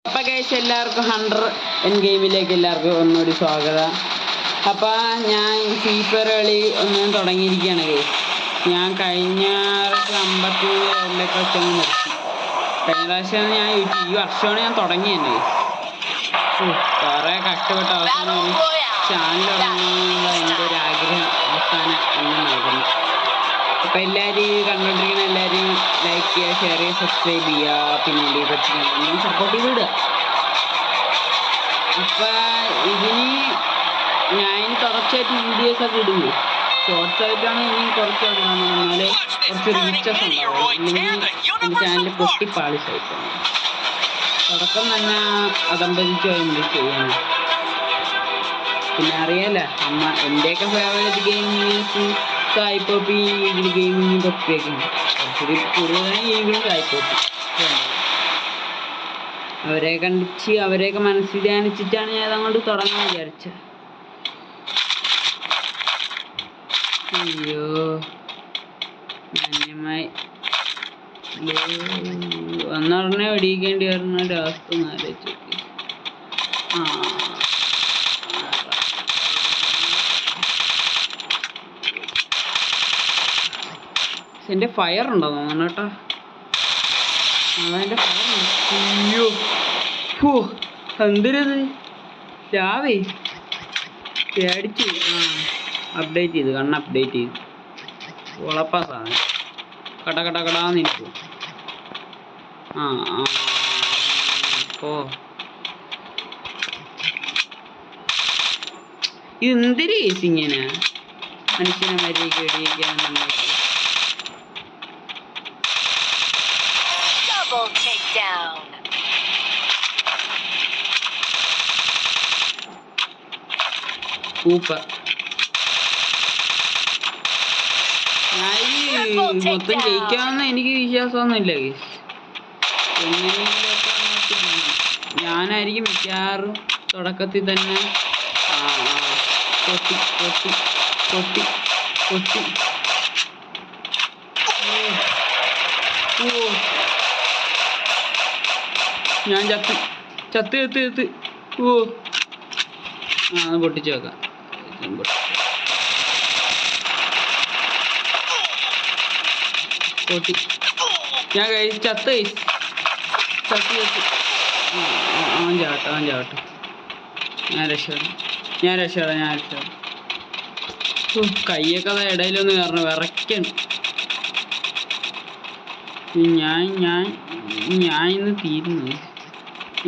അപ്പോൾ ഗൈസ് എല്ലാവർക്കും 100 എൻ ഗെയിമിലേക്ക് എല്ലാവർക്കും ഒന്നുകൂടി സ്വാഗതം. അപ്പോൾ ഞാൻ ഫ്രീ ഫയർ കളി ഒന്നും തുടങ്ങിയിരിക്കുകയാണ് ഗൈസ്. ഞാൻ കഴിഞ്ഞ 53 ലെവലിലൊക്കെ വെച്ചൊന്ന് നിർത്തി. കഴിഞ്ഞ പ്രാവശ്യം ഞാൻ ഈ വർഷമാണ് ഞാൻ തുടങ്ങിയത് ഗൈസ്. കുറേ കഷ്ടപ്പെട്ട അവസാനം ഒരു ചാനൽ തുടങ്ങുന്നുള്ള എൻ്റെ ഒരു ആഗ്രഹം അവസാനം എന്നെ നൽകുന്നു. അപ്പോൾ എല്ലാവരും കണ്ടുകൊണ്ടിരിക്കുന്ന എല്ലാവരും ലൈക്ക് ചെയ്യുക, ഷെയർ ചെയ്യുക, സബ്സ്ക്രൈബ് ചെയ്യുക, പിന്നെ എൻ്റെ പറ്റി സപ്പോർട്ട് ചെയ്ത് വിടുക. അപ്പം ഇതിന് ഞാൻ തുടർച്ചയായിട്ട് വീഡിയോസൊക്കെ ഇടുന്നു. ഷോർട്സ് ആയിട്ടാണ് ഇനി കുറച്ച് ഇടണമെന്ന് പറഞ്ഞാൽ കുറച്ച് റീച്ചസ് ഉണ്ടാവും, അല്ലെങ്കിൽ എൻ്റെ ചാനൽ പൊട്ടിപ്പാളിച്ചായിട്ടാണ്. തുടക്കം തന്നെ അതമ്പതിച്ചോ എന്ത് ചെയ്യാൻ. പിന്നെ അറിയാലോ അമ്മ എൻ്റെയൊക്കെ ഫേവറേറ്റ് ഗെയിമേഴ്സ് സായിപ്പോപ്പി ഈഗിൾ ഗെയിമിങ് തൊപ്പിയൊക്കെയാണ്. കുറച്ചുകൂടി കൂടുതലാണ് ഈഗിൾ സായിപ്പോപ്പി. അവരെ കണ്ടിച്ച് അവരെയൊക്കെ മനസ്സിൽ ധ്യാനിച്ചിട്ടാണ് ഞാൻ അതങ്ങോട്ട് തുടങ്ങാൻ വിചാരിച്ചത്. അയ്യോ മാന്യമായി വന്നുടനെ വെടിയിക്കേണ്ടി വരുന്ന ഒരവസ്ഥ ഒന്ന് ആലോചിച്ച് നോക്കി. എൻ്റെ ഫയർ ഉണ്ടോ തോന്നണം കേട്ടോ. അതെൻ്റെ ഫയർ ഉണ്ട്. അയ്യോ ഹോ എന്തിനത് രാവേ പേടിച്ചു. അപ്ഡേറ്റ് ചെയ്ത് കണ്ണ് അപ്ഡേറ്റ് ചെയ്ത് ഉളപ്പാ സാധനം കടാന്നിരിക്കും. ഓ ഇതെന്തൊരു കേസ് ഇങ്ങനെ മനുഷ്യനെ മര്യാദയ്ക്ക് വെടിയിക്കാന്നുണ്ടെങ്കിൽ. സൂപ്പർ. ഞാൻ മൊത്തം ജയിക്കാമെന്ന് എനിക്ക് വിശ്വാസമൊന്നുമില്ല ഗൈസ്. എങ്ങനെയെങ്കിലുമൊക്കെ ഞാനായിരിക്കും മിക്കവാറും തുടക്കത്തിൽ തന്നെ പൊട്ടി പൊട്ടി പൊട്ടി പൊട്ടി. ഞാൻ ചത്ത് ഓ അത് പൊട്ടിച്ച് വെക്കാം. പൊട്ടി ഞാൻ കഴിച്ച് ചത്ത് അവൻ ചാവട്ടെ. ഞാൻ രക്ഷപ്പെടാം. കയ്യൊക്കെ ഇടയിലൊന്ന് കയറണം, വിറയ്ക്കണം. ഞാൻ ഇന്ന് തീരുന്നു.